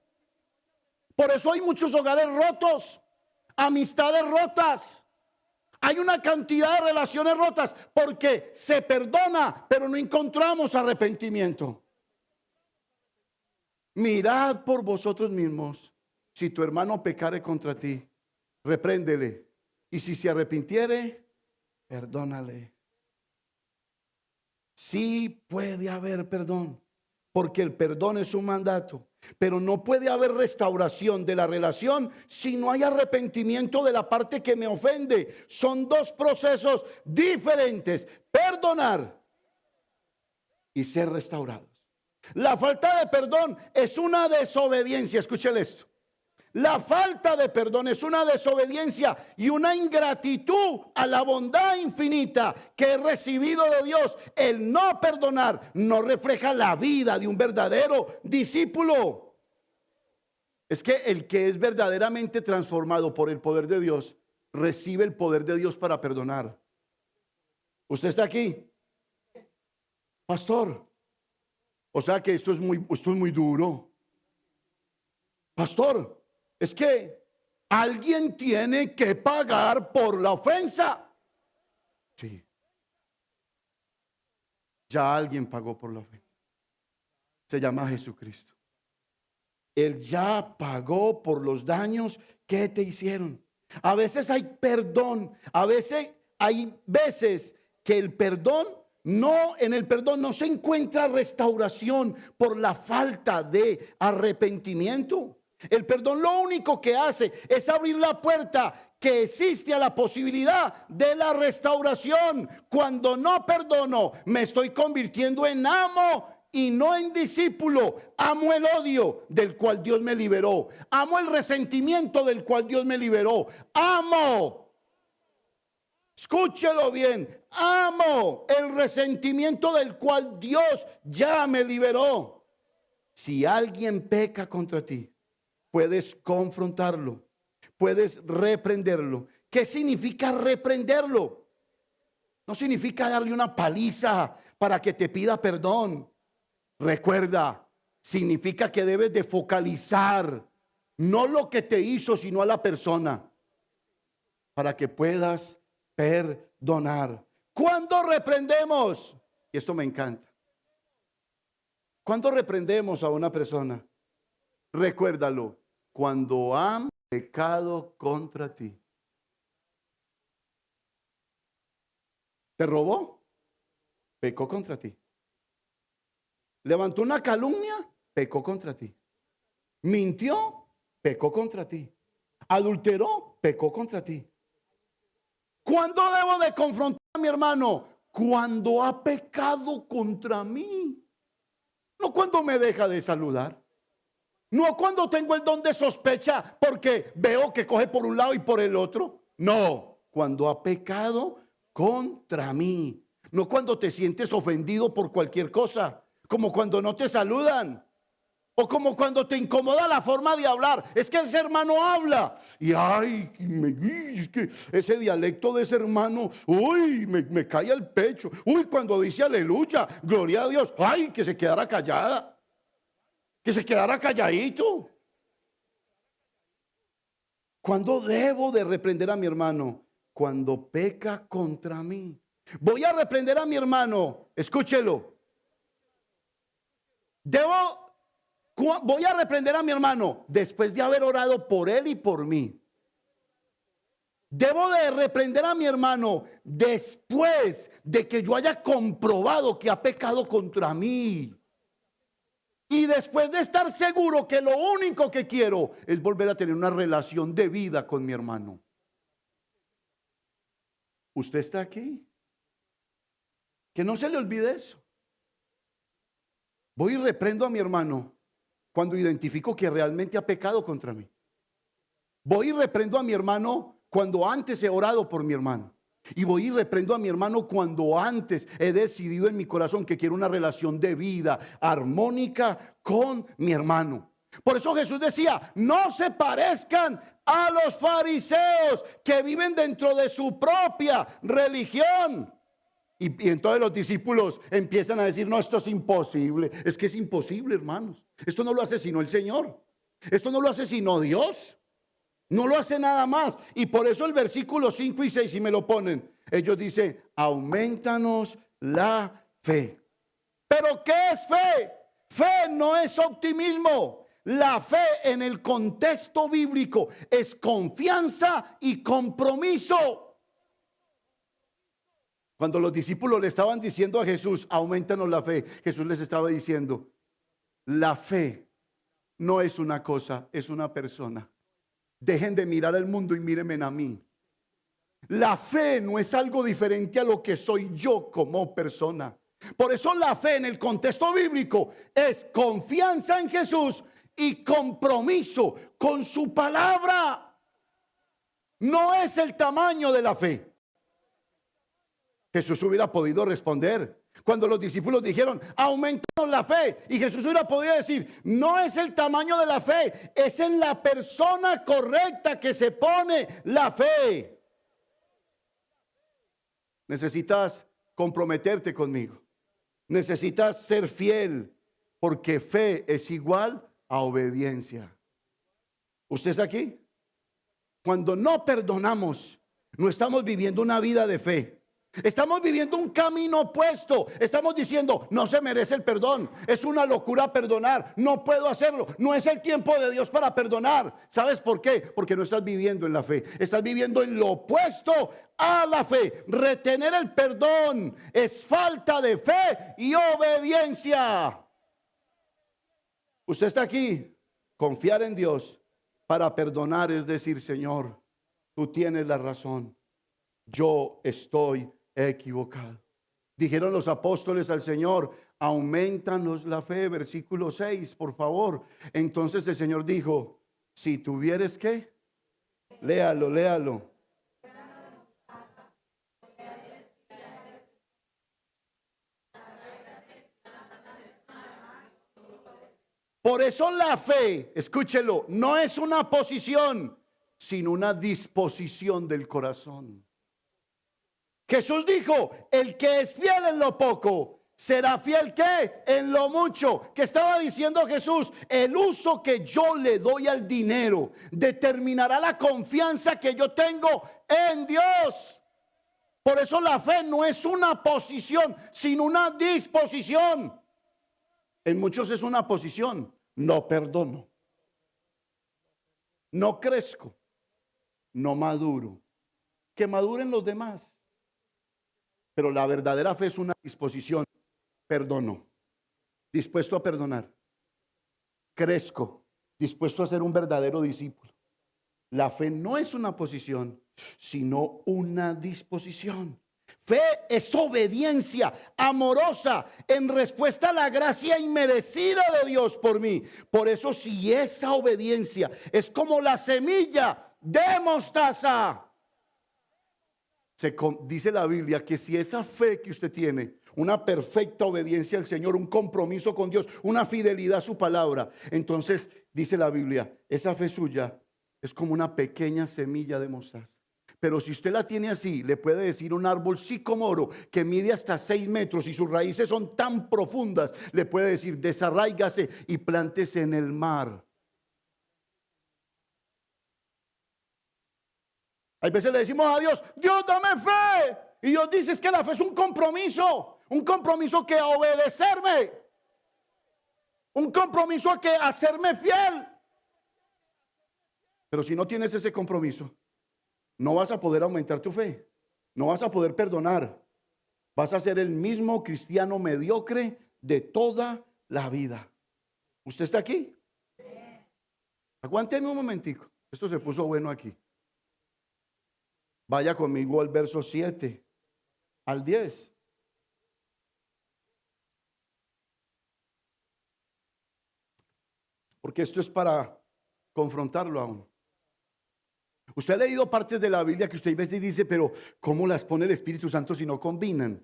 Por eso hay muchos hogares rotos, amistades rotas. Hay una cantidad de relaciones rotas porque se perdona, pero no encontramos arrepentimiento. Mirad por vosotros mismos. Si tu hermano pecare contra ti, repréndele. Y si se arrepintiere, perdónale. Sí puede haber perdón, porque el perdón es un mandato. Pero no puede haber restauración de la relación si no hay arrepentimiento de la parte que me ofende. Son dos procesos diferentes: perdonar y ser restaurados. La falta de perdón es una desobediencia. Escúchele esto. La falta de perdón es una desobediencia y una ingratitud a la bondad infinita que he recibido de Dios. El no perdonar no refleja la vida de un verdadero discípulo. Es que el que es verdaderamente transformado por el poder de Dios recibe el poder de Dios para perdonar. ¿Usted está aquí? Pastor, o sea que esto es muy duro. Pastor, es que alguien tiene que pagar por la ofensa. Sí. Ya alguien pagó por la ofensa. Se llama Jesucristo. Él ya pagó por los daños que te hicieron. A veces hay perdón. A veces hay veces que el perdón en el perdón no se encuentra restauración por la falta de arrepentimiento. El perdón lo único que hace es abrir la puerta que existe a la posibilidad de la restauración. Cuando no perdono, me estoy convirtiendo en amo y no en discípulo. Amo el odio del cual Dios me liberó. Amo el resentimiento del cual Dios me liberó. Amo, escúchelo bien, amo el resentimiento del cual Dios ya me liberó. Si alguien peca contra ti, puedes confrontarlo, puedes reprenderlo. ¿Qué significa reprenderlo? No significa darle una paliza para que te pida perdón. Recuerda, significa que debes de focalizar no lo que te hizo, sino a la persona, para que puedas perdonar. ¿Cuándo reprendemos? Y esto me encanta. ¿Cuándo reprendemos a una persona? Recuérdalo, cuando han pecado contra ti. ¿Te robó? Pecó contra ti. ¿Levantó una calumnia? Pecó contra ti. ¿Mintió? Pecó contra ti. ¿Adulteró? Pecó contra ti. ¿Cuándo debo de confrontar a mi hermano? Cuando ha pecado contra mí. No cuando me deja de saludar. No cuando tengo el don de sospecha porque veo que coge por un lado y por el otro. No, cuando ha pecado contra mí. No cuando te sientes ofendido por cualquier cosa, como cuando no te saludan o como cuando te incomoda la forma de hablar. Es que ese hermano habla y ay, es que ese dialecto de ese hermano, uy, me cae el pecho. Uy, cuando dice aleluya, gloria a Dios, ay, que se quedara callada. Que se quedara calladito. ¿Cuándo debo de reprender a mi hermano? Cuando peca contra mí. Voy a reprender a mi hermano. Escúchelo. Voy a reprender a mi hermano después de haber orado por él y por mí. Debo de reprender a mi hermano después de que yo haya comprobado que ha pecado contra mí. Y después de estar seguro que lo único que quiero es volver a tener una relación de vida con mi hermano. ¿Usted está aquí? Que no se le olvide eso. Voy y reprendo a mi hermano cuando identifico que realmente ha pecado contra mí. Voy y reprendo a mi hermano cuando antes he orado por mi hermano. Y voy y reprendo a mi hermano cuando antes he decidido en mi corazón que quiero una relación de vida armónica con mi hermano. Por eso Jesús decía, no se parezcan a los fariseos que viven dentro de su propia religión. Y entonces los discípulos empiezan a decir, no, esto es imposible. Es que es imposible, hermanos. Esto no lo hace sino el Señor. Esto no lo hace sino Dios. No lo hace nada más. Y por eso el versículo 5 y 6, si me lo ponen, ellos dicen, aumentanos la fe. ¿Pero qué es fe? Fe no es optimismo. La fe en el contexto bíblico es confianza y compromiso. Cuando los discípulos le estaban diciendo a Jesús, aumentanos la fe, Jesús les estaba diciendo, la fe no es una cosa, es una persona. Dejen de mirar al mundo y mírenme a mí. La fe no es algo diferente a lo que soy yo como persona. Por eso la fe en el contexto bíblico es confianza en Jesús y compromiso con su palabra. No es el tamaño de la fe. Jesús hubiera podido responder cuando los discípulos dijeron, aumentanos la fe. Y Jesús hubiera podido decir, no es el tamaño de la fe, es en la persona correcta que se pone la fe. Necesitas comprometerte conmigo. Necesitas ser fiel, porque fe es igual a obediencia. ¿Usted está aquí? Cuando no perdonamos, no estamos viviendo una vida de fe. Estamos viviendo un camino opuesto. Estamos diciendo, no se merece el perdón. Es una locura perdonar. No puedo hacerlo. No es el tiempo de Dios para perdonar. ¿Sabes por qué? Porque no estás viviendo en la fe. Estás viviendo en lo opuesto a la fe. Retener el perdón es falta de fe y obediencia. Usted está aquí. Confiar en Dios para perdonar es decir, Señor, tú tienes la razón. Yo estoy equivocado. Dijeron los apóstoles al Señor, aumentanos la fe, versículo 6, por favor. Entonces el Señor dijo, si tuvieres que, léalo, léalo. Por eso la fe, escúchelo, no es una posición, sino una disposición del corazón. Jesús dijo, el que es fiel en lo poco, será fiel ¿qué? En lo mucho. ¿Qué estaba diciendo Jesús? El uso que yo le doy al dinero determinará la confianza que yo tengo en Dios. Por eso la fe no es una posición, sino una disposición. En muchos es una posición. No perdono, no crezco, no maduro. Que maduren los demás. Pero la verdadera fe es una disposición. Perdono, dispuesto a perdonar. Crezco, dispuesto a ser un verdadero discípulo. La fe no es una posición, sino una disposición. Fe es obediencia amorosa en respuesta a la gracia inmerecida de Dios por mí. Por eso, si esa obediencia es como la semilla de mostaza, dice la Biblia que si esa fe que usted tiene, una perfecta obediencia al Señor, un compromiso con Dios, una fidelidad a su palabra, entonces dice la Biblia, esa fe suya es como una pequeña semilla de mostaza. Pero si usted la tiene así, le puede decir un árbol sicomoro que mide hasta 6 metros y sus raíces son tan profundas, le puede decir desarráigase y plántese en el mar. Hay veces le decimos a Dios, Dios dame fe. Y Dios dice es que la fe es un compromiso que a obedecerme, un compromiso a que hacerme fiel. Pero si no tienes ese compromiso, no vas a poder aumentar tu fe, no vas a poder perdonar, vas a ser el mismo cristiano mediocre de toda la vida. ¿Usted está aquí? Aguánteme un momentico, esto se puso bueno aquí. Vaya conmigo al verso 7 al 10. Porque esto es para confrontarlo aún. Usted ha leído partes de la Biblia que usted ve y dice, pero ¿cómo las pone el Espíritu Santo si no combinan?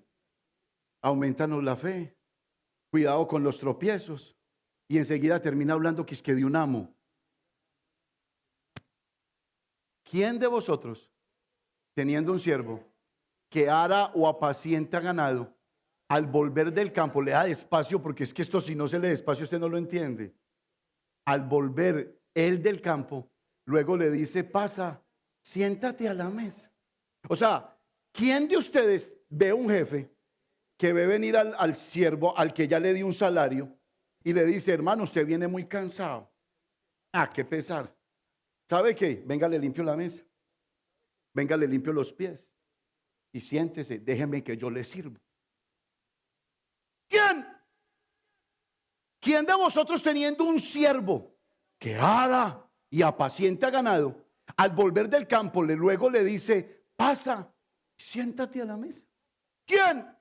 Aumentanos la fe. Cuidado con los tropiezos. Y enseguida termina hablando que es que de un amo. ¿quién de vosotros, teniendo un siervo que ara o apacienta ganado, al volver del campo, le da despacio, porque es que esto si no se le despacio usted no lo entiende, al volver él del campo, luego le dice, pasa, siéntate a la mesa? O sea, ¿quién de ustedes ve un jefe que ve venir al siervo, al que ya le dio un salario, y le dice, hermano, usted viene muy cansado? Ah, qué pesar. ¿Sabe qué? Venga, le limpio la mesa. Venga, le limpio los pies. Y siéntese, déjeme que yo le sirvo. ¿Quién? ¿Quién de vosotros teniendo un siervo que ara y apacienta ganado, al volver del campo luego le dice, pasa, siéntate a la mesa? ¿Quién?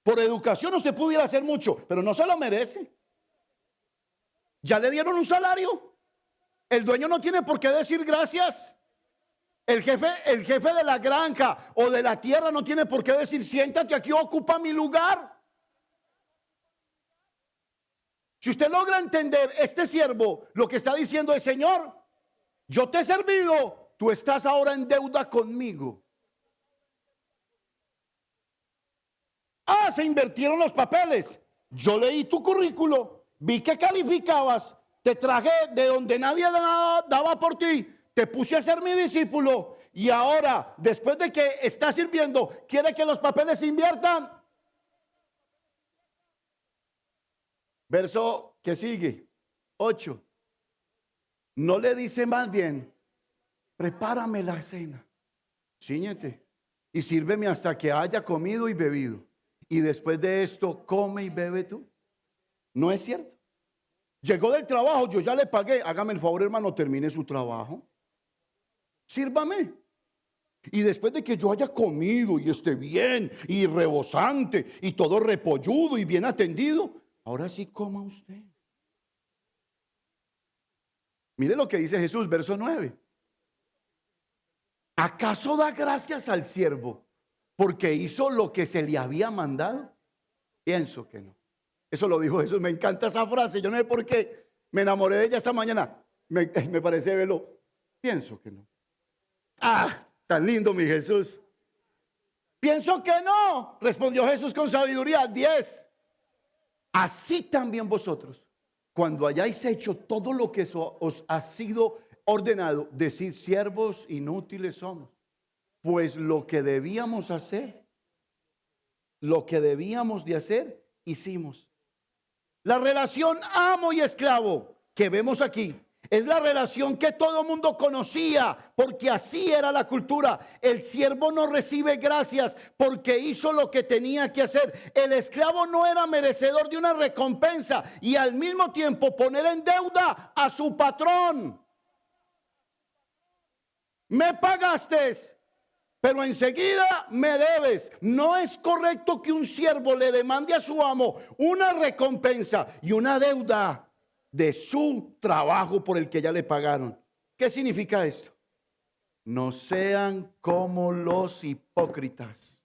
Por educación usted pudiera hacer mucho, pero no se lo merece. Ya le dieron un salario. El dueño no tiene por qué decir gracias. El jefe de la granja o de la tierra no tiene por qué decir, siéntate aquí, ocupa mi lugar. Si usted logra entender, este siervo lo que está diciendo es, Señor, yo te he servido, tú estás ahora en deuda conmigo. Ah, se invirtieron los papeles. Yo leí tu currículo, vi que calificabas, te traje de donde nadie daba por ti, te puse a ser mi discípulo y ahora, después de que estás sirviendo, quiere que los papeles se inviertan. Verso que sigue, 8. No le dice más bien, prepárame la cena, cíñete y sírveme hasta que haya comido y bebido. Y después de esto, come y bebe tú. ¿No es cierto? Llegó del trabajo, yo ya le pagué. Hágame el favor, hermano, termine su trabajo. Sírvame. Y después de que yo haya comido y esté bien y rebosante y todo repolludo y bien atendido, ahora sí coma usted. Mire lo que dice Jesús, verso 9. ¿Acaso da gracias al siervo porque hizo lo que se le había mandado? Pienso que no. Eso lo dijo Jesús. Me encanta esa frase. Yo no sé por qué me enamoré de ella esta mañana. Me parece verlo. Pienso que no. Ah, tan lindo mi Jesús. Pienso que no, respondió Jesús con sabiduría. 10. Así también vosotros, cuando hayáis hecho todo lo que os ha sido ordenado, decid, siervos inútiles somos. Pues lo que debíamos hacer, lo que debíamos de hacer, hicimos. La relación amo y esclavo que vemos aquí es la relación que todo mundo conocía, porque así era la cultura. El siervo no recibe gracias porque hizo lo que tenía que hacer. El esclavo no era merecedor de una recompensa y al mismo tiempo poner en deuda a su patrón. Me pagaste, pero enseguida me debes. No es correcto que un siervo le demande a su amo una recompensa y una deuda de su trabajo por el que ya le pagaron. ¿Qué significa esto? No sean como los hipócritas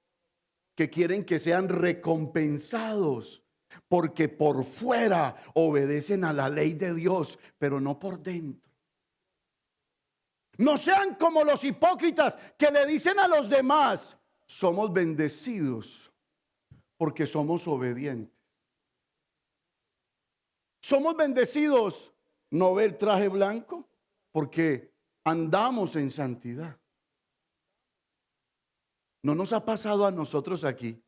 que quieren que sean recompensados porque por fuera obedecen a la ley de Dios, pero no por dentro. No sean como los hipócritas que le dicen a los demás, somos bendecidos porque somos obedientes. Somos bendecidos no ver traje blanco porque andamos en santidad. ¿No nos ha pasado a nosotros aquí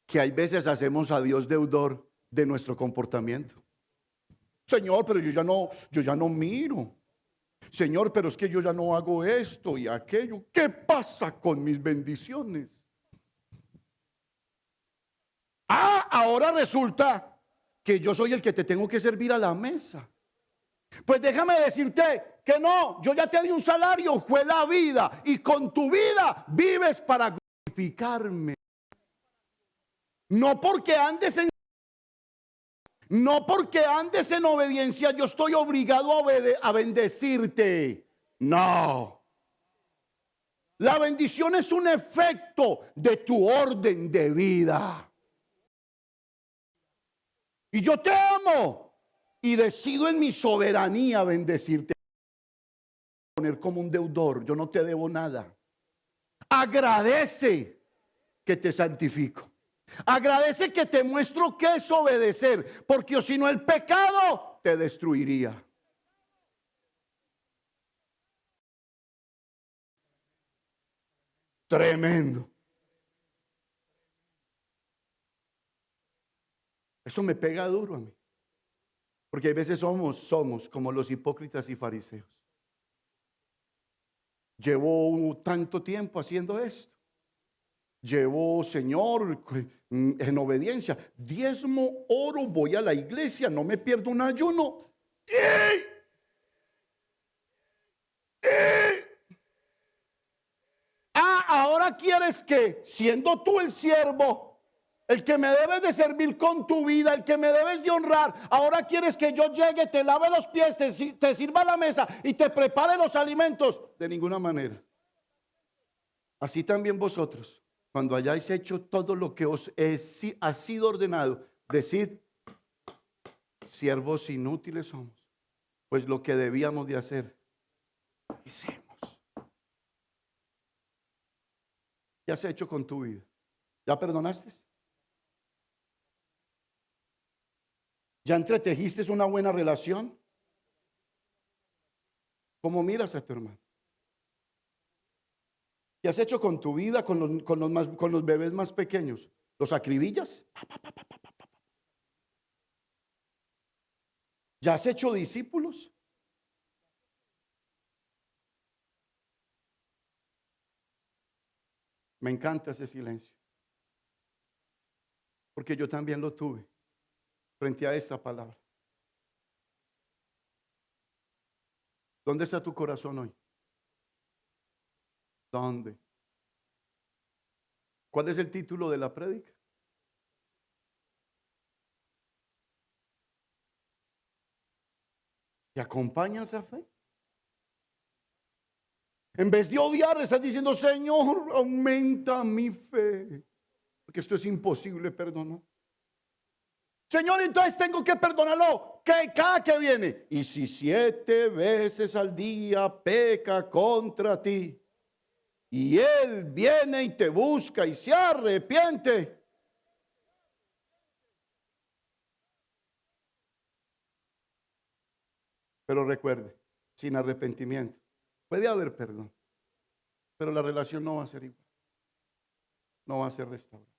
que hay veces hacemos a Dios deudor de nuestro comportamiento? Señor, pero yo ya no miro. Señor, pero es que yo ya no hago esto y aquello. ¿Qué pasa con mis bendiciones? Ah, ahora resulta que yo soy el que te tengo que servir a la mesa. Pues déjame decirte que no, yo ya te di un salario, fue la vida, y con tu vida vives para glorificarme. No porque andes en obediencia, yo estoy obligado a bendecirte. No. La bendición es un efecto de tu orden de vida. Y yo te amo y decido en mi soberanía bendecirte. poner como un deudor. Yo no te debo nada. Agradece que te santifico. Agradece que te muestro que es obedecer, porque si no el pecado te destruiría. Tremendo. Eso me pega duro a mí. Porque a veces somos como los hipócritas y fariseos. Llevo tanto tiempo haciendo esto. Llevo, Señor, en obediencia. Diezmo, oro, voy a la iglesia, no me pierdo un ayuno. ¡Ey! ¡Ey! Ahora quieres que, siendo tú el siervo, el que me debes de servir con tu vida, el que me debes de honrar, ahora quieres que yo llegue, te lave los pies, te sirva la mesa y te prepare los alimentos. De ninguna manera. Así también vosotros, cuando hayáis hecho todo lo que os ha sido ordenado, decid, siervos inútiles somos, pues lo que debíamos de hacer, hicimos. ¿Qué has hecho con tu vida? ¿Ya perdonaste? ¿Ya entretejiste una buena relación? ¿Cómo miras a tu hermano? ¿Qué has hecho con tu vida, con los bebés más pequeños? ¿Los acribillas? ¿Ya has hecho discípulos? Me encanta ese silencio, porque yo también lo tuve frente a esta palabra. ¿Dónde está tu corazón hoy? ¿Dónde? ¿Cuál es el título de la prédica? ¿Te acompaña esa fe? En vez de odiar, estás diciendo, Señor, aumenta mi fe. Porque esto es imposible perdonar. Señor, entonces tengo que perdonarlo que cada que viene. Y si 7 veces al día peca contra ti, y él viene y te busca y se arrepiente. Pero recuerde, sin arrepentimiento puede haber perdón, pero la relación no va a ser igual, no va a ser restaurada.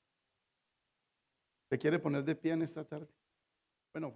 ¿Te quiere poner de pie en esta tarde? Bueno,